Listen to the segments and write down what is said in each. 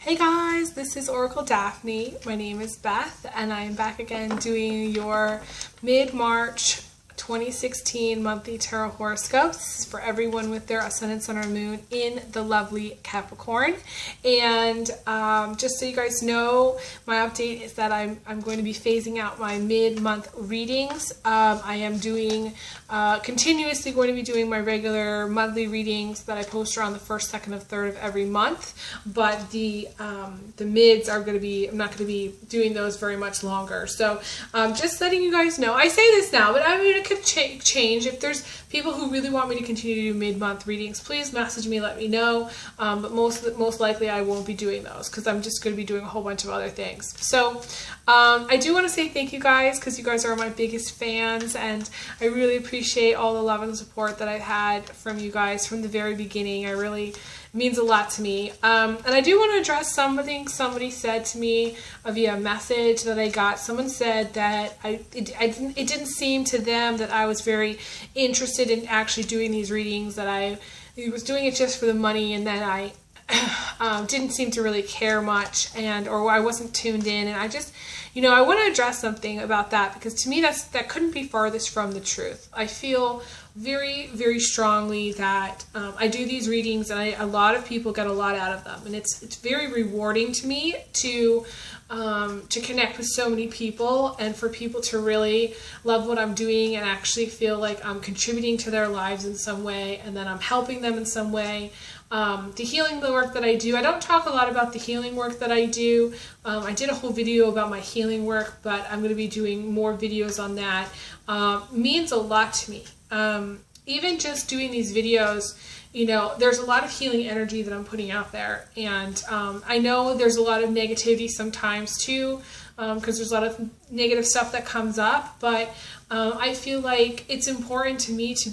Hey guys, this is Oracle Daphne. My name is Beth and I am back again doing your mid-March 2016 monthly tarot horoscopes for everyone with their ascendant, sun, or moon in the lovely Capricorn. And just so you guys know, my update is that I'm going to be phasing out my mid-month readings. I am doing continuously going to be doing my regular monthly readings that I post around the 1st, 2nd, and 3rd of every month. But the mids are going to be, I'm not going to be doing those very much longer. So just letting you guys know. I say this now, but I mean, it could change. If there's people who really want me to continue to do mid-month readings, please message me, let me know. But most likely I won't be doing those because I'm just going to be doing a whole bunch of other things. So I do want to say thank you guys because you guys are my biggest fans, and I really appreciate all the love and support that I've had from you guys from the very beginning. I really means a lot to me. And I do want to address something somebody said to me via message that I got. Someone said that it didn't seem to them that I was very interested in actually doing these readings, that I was doing it just for the money, and that I didn't seem to really care much, or I wasn't tuned in. And I just, I want to address something about that, because to me that couldn't be farthest from the truth. I feel very, very strongly that I do these readings and a lot of people get a lot out of them, and it's very rewarding to me to connect with so many people, and for people to really love what I'm doing and actually feel like I'm contributing to their lives in some way, and that I'm helping them in some way. The healing work that I do, I don't talk a lot about the healing work that I do. I did a whole video about my healing work, but I'm going to be doing more videos on that. Means a lot to me. Even just doing these videos, there's a lot of healing energy that I'm putting out there. And I know there's a lot of negativity sometimes too, because there's a lot of negative stuff that comes up. But I feel like it's important to me to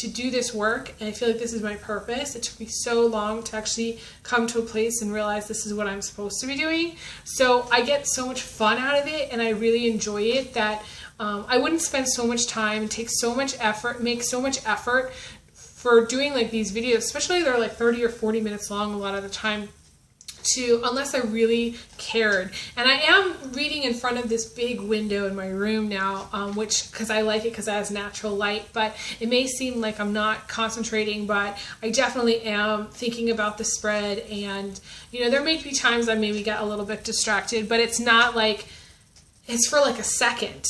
do this work, and I feel like this is my purpose. It took me so long to actually come to a place and realize this is what I'm supposed to be doing. So I get so much fun out of it, and I really enjoy it, that I wouldn't spend so much time and take so much effort, make so much effort for doing like these videos, especially they're like 30 or 40 minutes long a lot of the time, unless I really cared. And I am reading in front of this big window in my room now, because I like it because it has natural light, but it may seem like I'm not concentrating, but I definitely am thinking about the spread. And there may be times I maybe get a little bit distracted, but it's not like it's for like a second,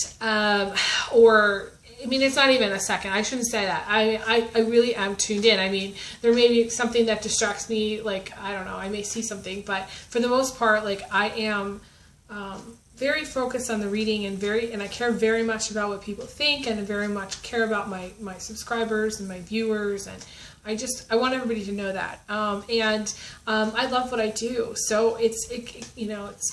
it's not even a second. I shouldn't say that. I really am tuned in. I mean, there may be something that distracts me, like, I don't know, I may see something, but for the most part, like, I am very focused on the reading, and I care very much about what people think, and I very much care about my subscribers and my viewers, and I want everybody to know that. I love what I do. So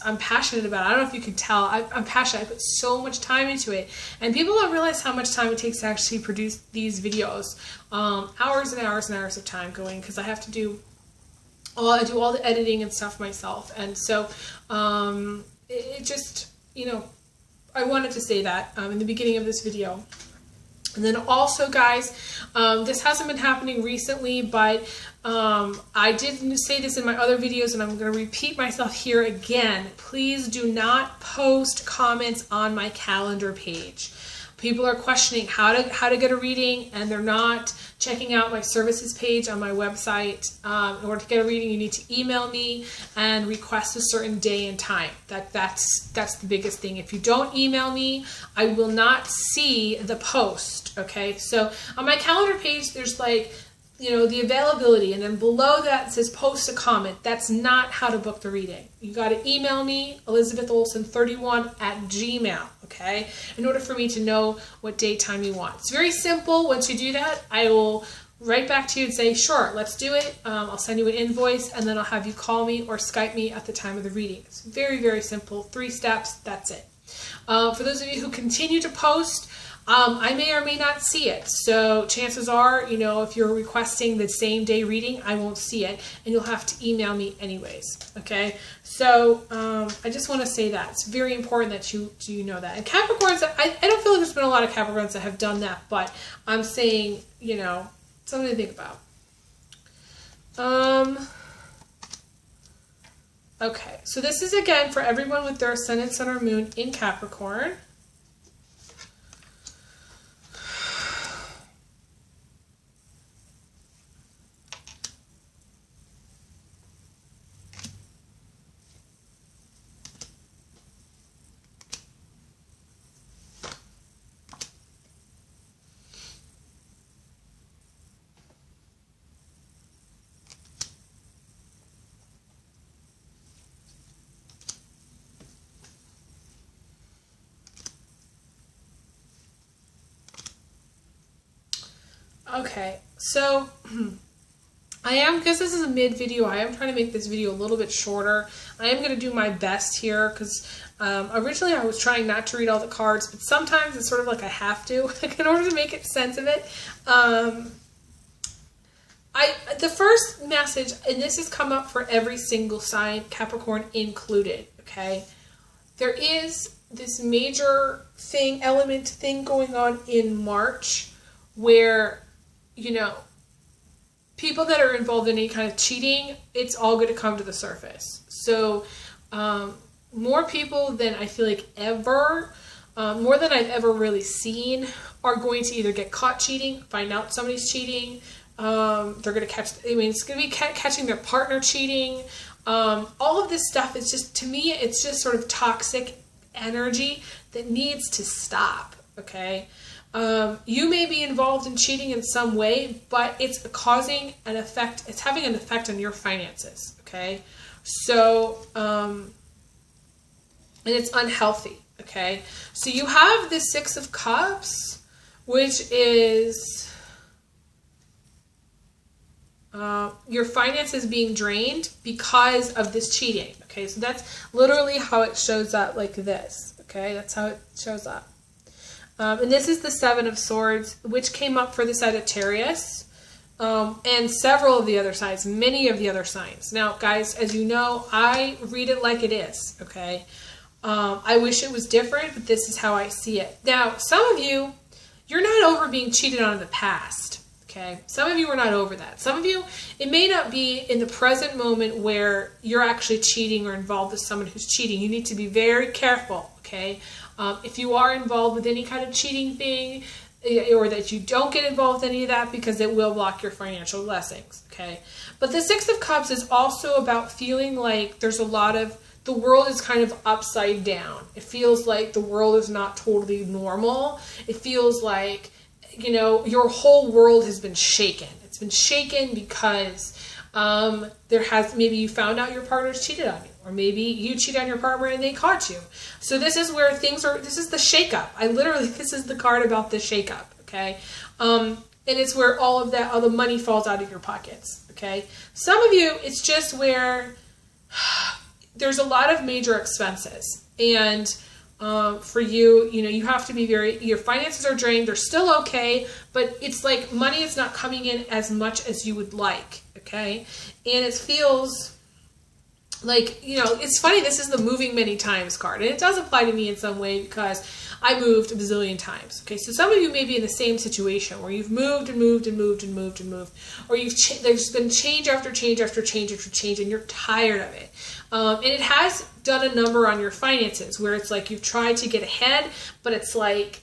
I'm passionate about it. I don't know if you can tell. I'm passionate. I put so much time into it. And people don't realize how much time it takes to actually produce these videos. Hours and hours and hours of time going, because I have to do I do all the editing and stuff myself. And so it just, I wanted to say that in the beginning of this video. And then also, guys, this hasn't been happening recently, but I did say this in my other videos, and I'm going to repeat myself here again. Please do not post comments on my calendar page. People are questioning how to get a reading, and they're not checking out my services page on my website. In order to get a reading, you need to email me and request a certain day and time. That's the biggest thing. If you don't email me, I will not see the post. Okay, so on my calendar page, there's like, the availability, and then below that it says post a comment. That's not how to book the reading. You got to email me, elizabetholson31@gmail, okay, in order for me to know what date, time you want. It's very simple. Once you do that, I will write back to you and say, sure, let's do it. I'll send you an invoice, and then I'll have you call me or Skype me at the time of the reading. It's very, very simple. 3 steps. That's it. For those of you who continue to post, I may or may not see it. So chances are, if you're requesting the same day reading, I won't see it, and you'll have to email me anyways. Okay. So I just want to say that it's very important that you know that. And Capricorns, I don't feel like there's been a lot of Capricorns that have done that, but I'm saying, something to think about. Okay, so this is again for everyone with their ascendant, sun, or moon in Capricorn. Okay, so because this is a mid video, I am trying to make this video a little bit shorter. I am going to do my best here because originally I was trying not to read all the cards, but sometimes it's sort of like I have to in order to make sense of it. The first message, and this has come up for every single sign, Capricorn included, okay? There is this major thing going on in March where, you know, people that are involved in any kind of cheating, it's all going to come to the surface. So more people than I feel like ever, more than I've ever really seen, are going to either get caught cheating, find out somebody's cheating. They're going to it's going to be catching their partner cheating. All of this stuff is just, to me, it's just sort of toxic energy that needs to stop, okay? You may be involved in cheating in some way, but it's causing an effect, it's having an effect on your finances, okay? So, and it's unhealthy, okay? So you have the Six of Cups, which is your finances being drained because of this cheating, okay? So that's literally how it shows up, like this, okay? That's how it shows up. And this is the Seven of Swords, which came up for the Sagittarius, and several of the other signs, many of the other signs. Now, guys, as you know, I read it like it is, okay? I wish it was different, but this is how I see it. Now, some of you, you're not over being cheated on in the past, okay? Some of you are not over that. Some of you, it may not be in the present moment where you're actually cheating or involved with someone who's cheating. You need to be very careful, okay? If you are involved with any kind of cheating thing, or that you don't get involved with any of that, because it will block your financial blessings, okay? But the Six of Cups is also about feeling like there's a lot of, the world is kind of upside down. It feels like the world is not totally normal. It feels like, you know, your whole world has been shaken. It's been shaken because maybe you found out your partner's cheated on you. Or maybe you cheated on your partner and they caught you. So this is where this is the shakeup. This is the card about the shakeup, okay? And it's where all the money falls out of your pockets, okay? Some of you, it's just where there's a lot of major expenses. And for you, you know, you have to be your finances are drained. They're still okay, but it's like money is not coming in as much as you would like, okay? And it feels like, you know, it's funny, this is the moving many times card, and it does apply to me in some way because I moved a bazillion times. Okay, so some of you may be in the same situation where you've moved and moved and moved and moved and moved, or there's been change after change after change after change, and you're tired of it. And it has done a number on your finances where it's like you've tried to get ahead, but it's like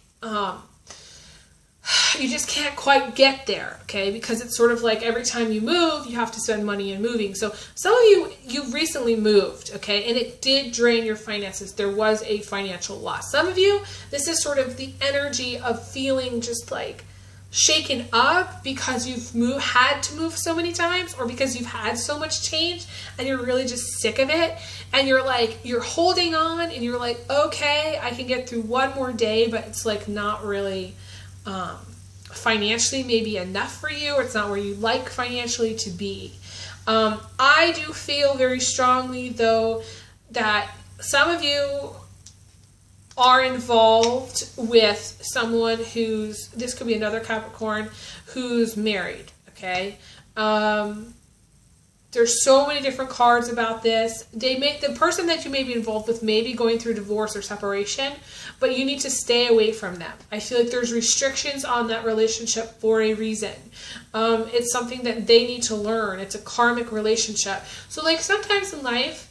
you just can't quite get there, okay? Because it's sort of like every time you move, you have to spend money in moving. So some of you recently moved, okay? And it did drain your finances. There was a financial loss. Some of you, this is sort of the energy of feeling just like shaken up because you've had to move so many times, or because you've had so much change and you're really just sick of it. And you're holding on and you're like, okay, I can get through one more day, but it's like not really financially maybe enough for you, or it's not where you like financially to be. I do feel very strongly, though, that some of you are involved with someone this could be another Capricorn, who's married, okay? There's so many different cards about this. The person that you may be involved with may be going through divorce or separation, but you need to stay away from them. I feel like there's restrictions on that relationship for a reason. It's something that they need to learn. It's a karmic relationship. So like sometimes in life,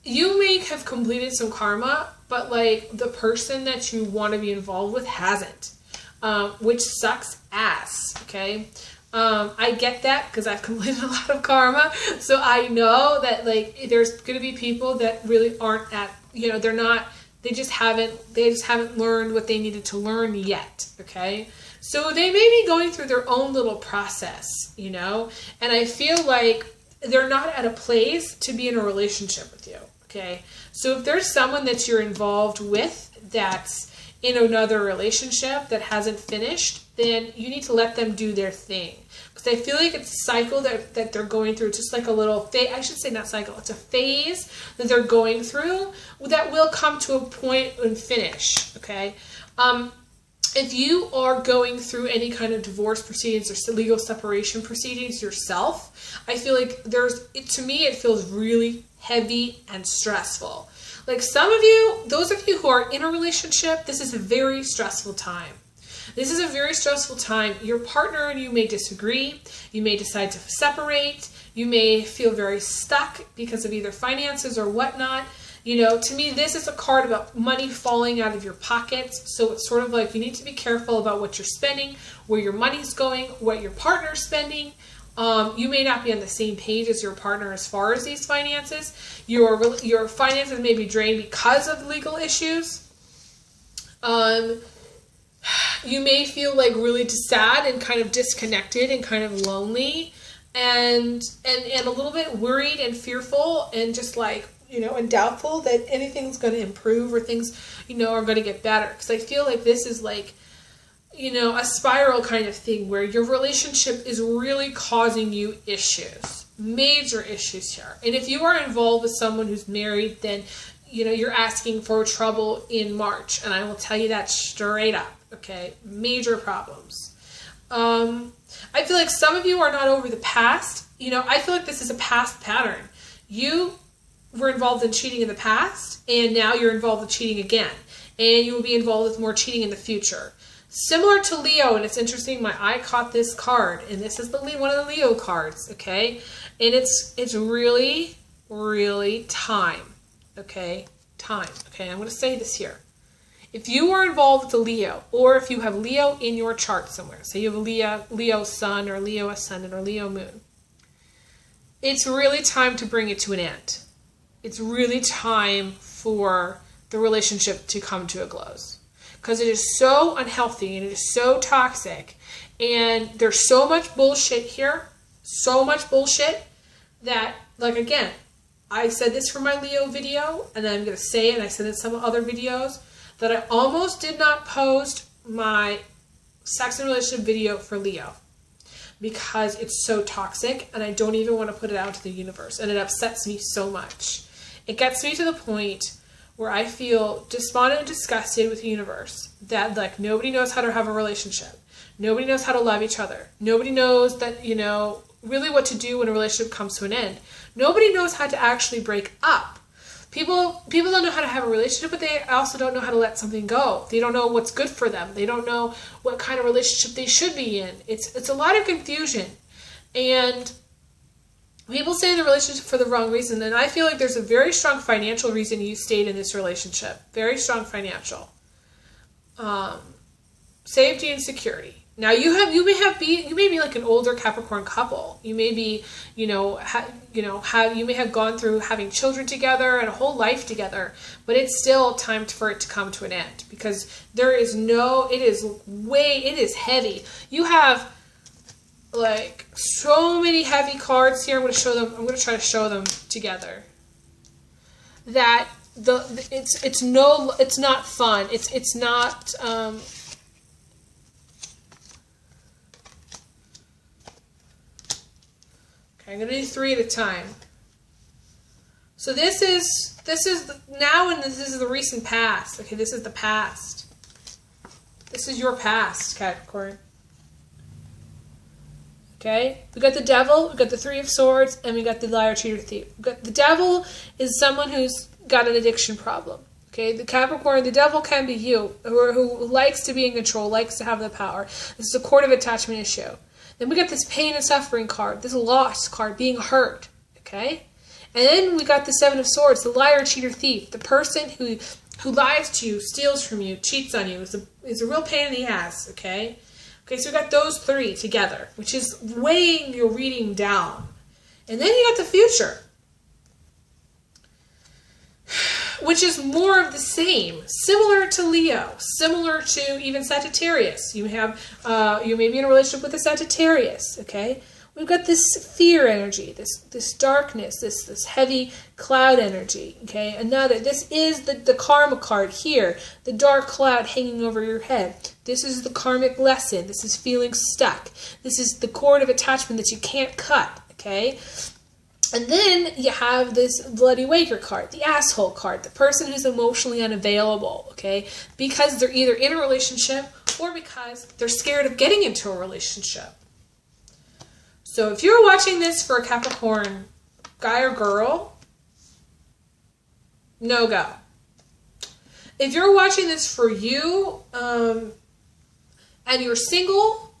you may have completed some karma, but like the person that you want to be involved with hasn't, which sucks ass, okay? I get that because I've completed a lot of karma, so I know that like there's going to be people that really aren't at, you know, they just haven't learned what they needed to learn yet, okay? So they may be going through their own little process, you know, and I feel like they're not at a place to be in a relationship with you, okay? So if there's someone that you're involved with that's in another relationship that hasn't finished, then you need to let them do their thing. Because I feel like it's a cycle that they're going through, just like a little phase. I should say not cycle, it's a phase that they're going through that will come to a point and finish, okay? If you are going through any kind of divorce proceedings or legal separation proceedings yourself, I feel like to me, it feels really heavy and stressful. Like some of you, those of you who are in a relationship, this is a very stressful time. This is a very stressful time. Your partner and you may disagree. You may decide to separate. You may feel very stuck because of either finances or whatnot. You know, to me, this is a card about money falling out of your pockets. So it's sort of like you need to be careful about what you're spending, where your money's going, what your partner's spending. You may not be on the same page as your partner as far as these finances. Your finances may be drained because of legal issues. You may feel like really sad and kind of disconnected and kind of lonely and a little bit worried and fearful and just like, you know, and doubtful that anything's going to improve or things, you know, are going to get better. Because I feel like this is like, you know, a spiral kind of thing where your relationship is really causing you issues, major issues here. And if you are involved with someone who's married, then, you know, you're asking for trouble in March. And I will tell you that straight up, okay? Major problems. I feel like some of you are not over the past. You know, I feel like this is a past pattern. You were involved in cheating in the past, and now you're involved with cheating again. And you will be involved with more cheating in the future. Similar to Leo, and it's interesting, my eye caught this card, and this is one of the Leo cards, okay? And it's really, really time, okay? Time, okay? I'm going to say this here. If you are involved with a Leo, or if you have Leo in your chart somewhere, say you have a Leo sun, or Leo ascendant, or Leo moon, it's really time to bring it to an end. It's really time for the relationship to come to a close. Because it is so unhealthy and it is so toxic. And there's so much bullshit here. So much bullshit that, like, again, I said this for my Leo video. And then I'm going to say it, and I said it in some other videos, that I almost did not post my sex and relationship video for Leo. Because it's so toxic. And I don't even want to put it out to the universe. And it upsets me so much. It gets me to the point where I feel despondent and disgusted with the universe, that like nobody knows how to have a relationship. Nobody knows how to love each other. Nobody knows that, you know, really what to do when a relationship comes to an end. Nobody knows how to actually break up. People don't know how to have a relationship, but they also don't know how to let something go. They don't know what's good for them. They don't know what kind of relationship they should be in. It's a lot of confusion. And people stay in the relationship for the wrong reason, and I feel like there's a very strong financial reason you stayed in this relationship. Very strong financial. Safety and security. Now you may be like an older Capricorn couple. You may be, you may have gone through having children together and a whole life together, but it's still time for it to come to an end because it is heavy. You have like so many heavy cards here. I'm going to try to show them together. That it's not fun. It's not okay, I'm going to do 3 at a time. So this is now, and this is the recent past. Okay, this is the past. This is your past, Capricorn. Okay, we got the Devil, we got the 3 of Swords, and we got the Liar, Cheater, Thief. The Devil is someone who's got an addiction problem. Okay, the Capricorn, the Devil can be you, who likes to be in control, likes to have the power. This is a cord of attachment issue. Then we got this pain and suffering card, this loss card, being hurt. Okay, And then we got the Seven of Swords, the liar, cheater, thief. The person who lies to you, steals from you, cheats on you, is a real pain in the ass, okay? Okay, so we got those three together, which is weighing your reading down. And then you got the future, which is more of the same, similar to Leo, similar to even Sagittarius. You may be in a relationship with a Sagittarius, okay? We've got this fear energy, this darkness, this heavy cloud energy, okay? This is the karma card here, the dark cloud hanging over your head. This is the karmic lesson. This is feeling stuck. This is the cord of attachment that you can't cut, okay? And then you have this Bloody Waker card, the asshole card, the person who's emotionally unavailable, okay? Because they're either in a relationship or because they're scared of getting into a relationship. So if you're watching this for a Capricorn guy or girl, no go. If you're watching this for you and you're single,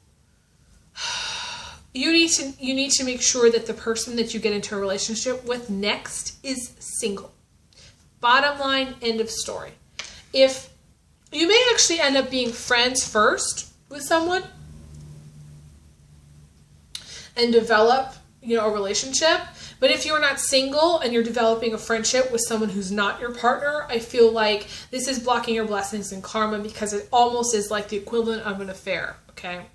you need to make sure that the person that you get into a relationship with next is single. Bottom line, end of story. If you may actually end up being friends first with someone and develop, a relationship. But if you're not single and you're developing a friendship with someone who's not your partner, I feel like this is blocking your blessings and karma, because it almost is like the equivalent of an affair, okay?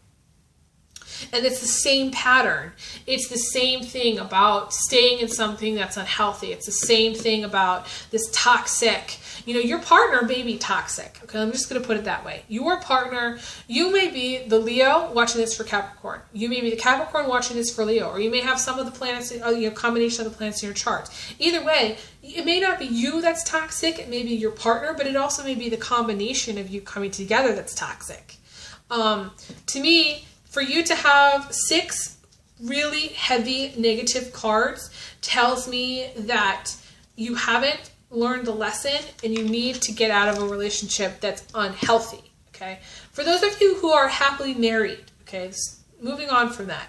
And it's the same pattern. It's the same thing about staying in something that's unhealthy. It's the same thing about this toxic. Your partner may be toxic. Okay, I'm just going to put it that way. Your partner, you may be the Leo watching this for Capricorn. You may be the Capricorn watching this for Leo. Or you may have some of the planets, combination of the planets in your chart. Either way, it may not be you that's toxic. It may be your partner, but it also may be the combination of you coming together that's toxic. To me, for you to have 6 really heavy negative cards tells me that you haven't learned the lesson and you need to get out of a relationship that's unhealthy, okay? For those of you who are happily married, okay, moving on from that,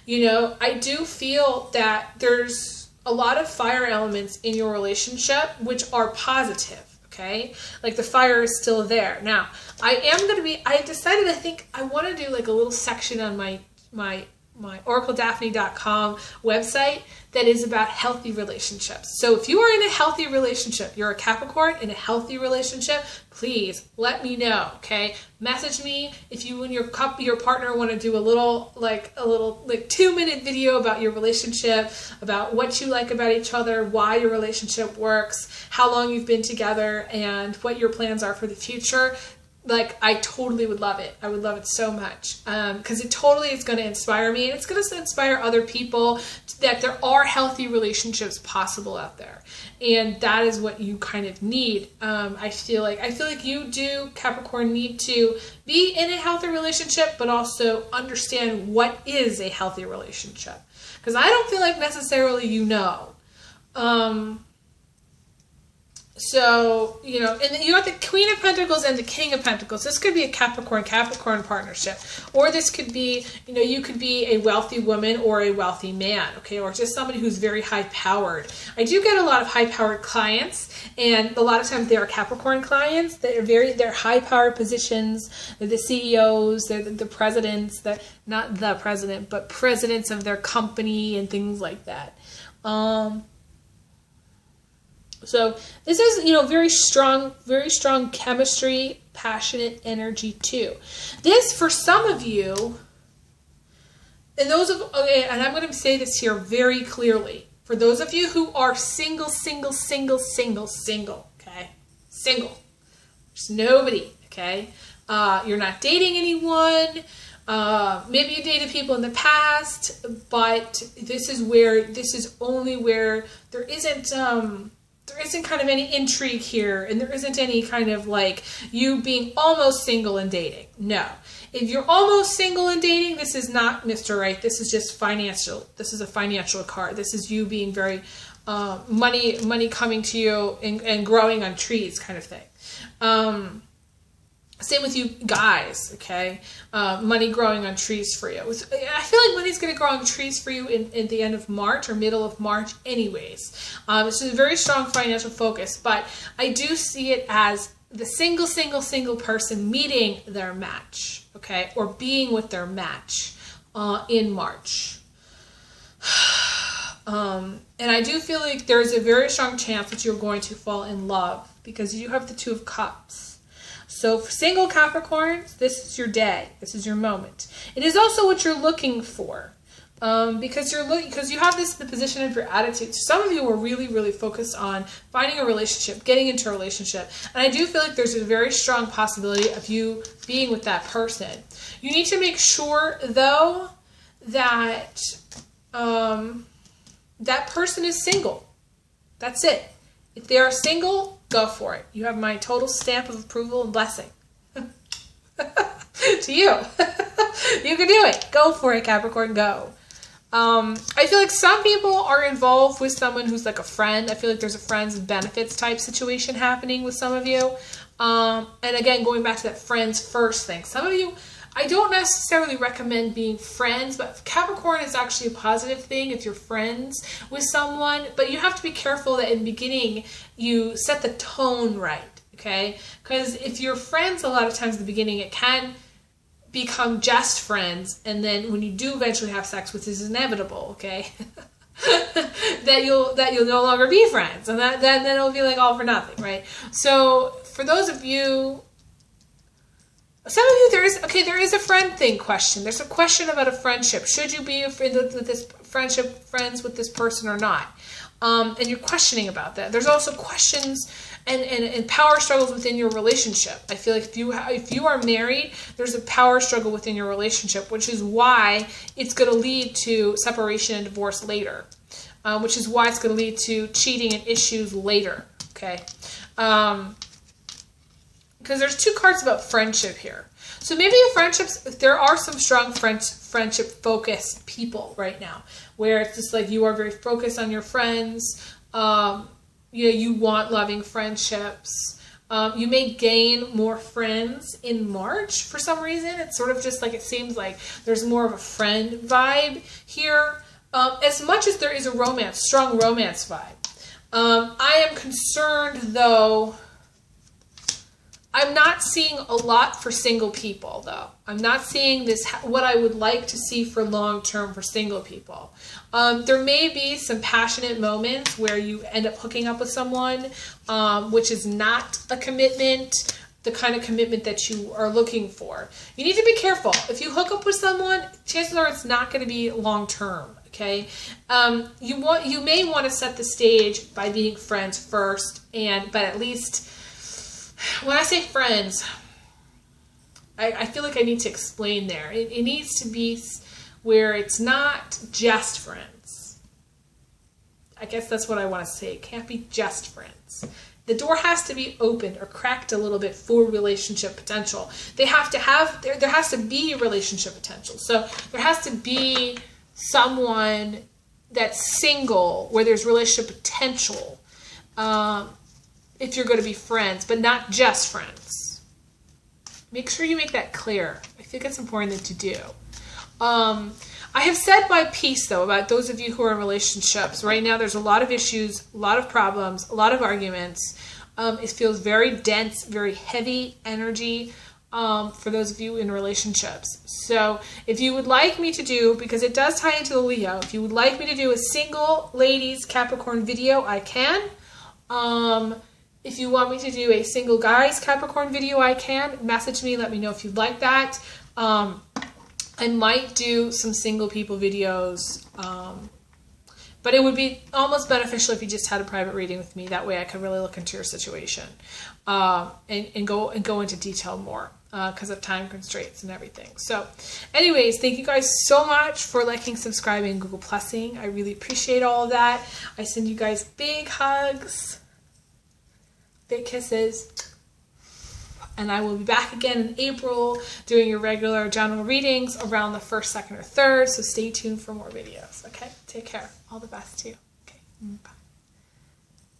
I do feel that there's a lot of fire elements in your relationship which are positive. Okay, like the fire is still there. Now, I decided, I think I want to do like a little section on my oracledaphne.com website that is about healthy relationships. So if you are in a healthy relationship, you're a Capricorn in a healthy relationship, please let me know, okay? Message me if you and your partner want to do a little 2-minute video about your relationship, about what you like about each other, why your relationship works, how long you've been together, and what your plans are for the future. I totally would love it. I would love it so much, because it totally is going to inspire me, and it's going to inspire other people that there are healthy relationships possible out there, and that is what you kind of need. I feel like you do, Capricorn, need to be in a healthy relationship, but also understand what is a healthy relationship, because I don't feel like necessarily So, and then you got the Queen of Pentacles and the King of Pentacles. This could be a Capricorn partnership. Or this could be, you could be a wealthy woman or a wealthy man, okay? Or just somebody who's very high-powered. I do get a lot of high-powered clients, and a lot of times they are Capricorn clients. They're high-powered positions. They're the CEOs, they're the presidents, not the president, but presidents of their company and things like that. So this is, very strong chemistry, passionate energy too. This, for some of you, and I'm going to say this here very clearly. For those of you who are single, okay? Single. There's nobody, okay? You're not dating anyone. Maybe you dated people in the past, but this is only where there isn't kind of any intrigue here, and there isn't any kind of you being almost single and dating. No. If you're almost single and dating, this is not Mr. Right. This is just financial. This is a financial card. This is you being very money coming to you and growing on trees kind of thing. Same with you guys, okay? Money growing on trees for you. I feel like money's going to grow on trees for you in the end of March or middle of March anyways. It's just a very strong financial focus, but I do see it as the single person meeting their match, okay? Or being with their match in March. And I do feel like there's a very strong chance that you're going to fall in love because you have the Two of Cups. So for single Capricorns, this is your day. This is your moment. It is also what you're looking for, because you have the position of your attitude. Some of you are really focused on finding a relationship, getting into a relationship, and I do feel like there's a very strong possibility of you being with that person. You need to make sure though that that person is single. That's it. If they are single, go for it. You have my total stamp of approval and blessing. To you. You can do it. Go for it, Capricorn. Go. I feel like some people are involved with someone who's like a friend. I feel like there's a friends and benefits type situation happening with some of you. And again, going back to that friends first thing. Some of you, I don't necessarily recommend being friends, but Capricorn is actually a positive thing if you're friends with someone. But you have to be careful that in the beginning you set the tone right, okay? Because if you're friends, a lot of times in the beginning it can become just friends, and then when you do eventually have sex, which is inevitable, okay? that you'll no longer be friends, and then it'll be like all for nothing, right? So for those of you. Some of you, there is a friend thing question. There's a question about a friendship. Should you be with this friends with this person or not? And you're questioning about that. There's also questions and power struggles within your relationship. I feel like if you are married, there's a power struggle within your relationship, which is why it's going to lead to separation and divorce later. Which is why it's going to lead to cheating and issues later. Okay. Because there's two cards about friendship here. So maybe your friendships, there are some strong friendship focused people right now, where it's just like you are very focused on your friends. You want loving friendships. You may gain more friends in March for some reason. It's sort of just like it seems like there's more of a friend vibe here. As much as there is a strong romance vibe. I am concerned though. I'm not seeing a lot for single people, though. I'm not seeing what I would like to see for long-term for single people. There may be some passionate moments where you end up hooking up with someone, which is not a commitment, the kind of commitment that you are looking for. You need to be careful. If you hook up with someone, chances are it's not going to be long-term, okay? You may want to set the stage by being friends first, but at least... When I say friends, I feel like I need to explain there. It needs to be where it's not just friends. I guess that's what I want to say. It can't be just friends. The door has to be opened or cracked a little bit for relationship potential. There has to be relationship potential. So there has to be someone that's single where there's relationship potential. If you're going to be friends, but not just friends. Make sure you make that clear. I think it's important to do. I have said my piece, though, about those of you who are in relationships. Right now, there's a lot of issues, a lot of problems, a lot of arguments. It feels very dense, very heavy energy for those of you in relationships. So if you would like me to do, because it does tie into the Leo, if you would like me to do a single ladies Capricorn video, I can. If you want me to do a single guys Capricorn video, I can. Message me, let me know if you'd like that. I might do some single people videos, but it would be almost beneficial if you just had a private reading with me. That way I could really look into your situation and go into detail more because of time constraints and everything. So anyways, thank you guys so much for liking, subscribing, Google Plusing. I really appreciate all of that. I send you guys big hugs. Big kisses, and I will be back again in April doing your regular general readings around the 1st, 2nd, or 3rd, so stay tuned for more videos, okay? Take care. All the best to you. Okay, bye.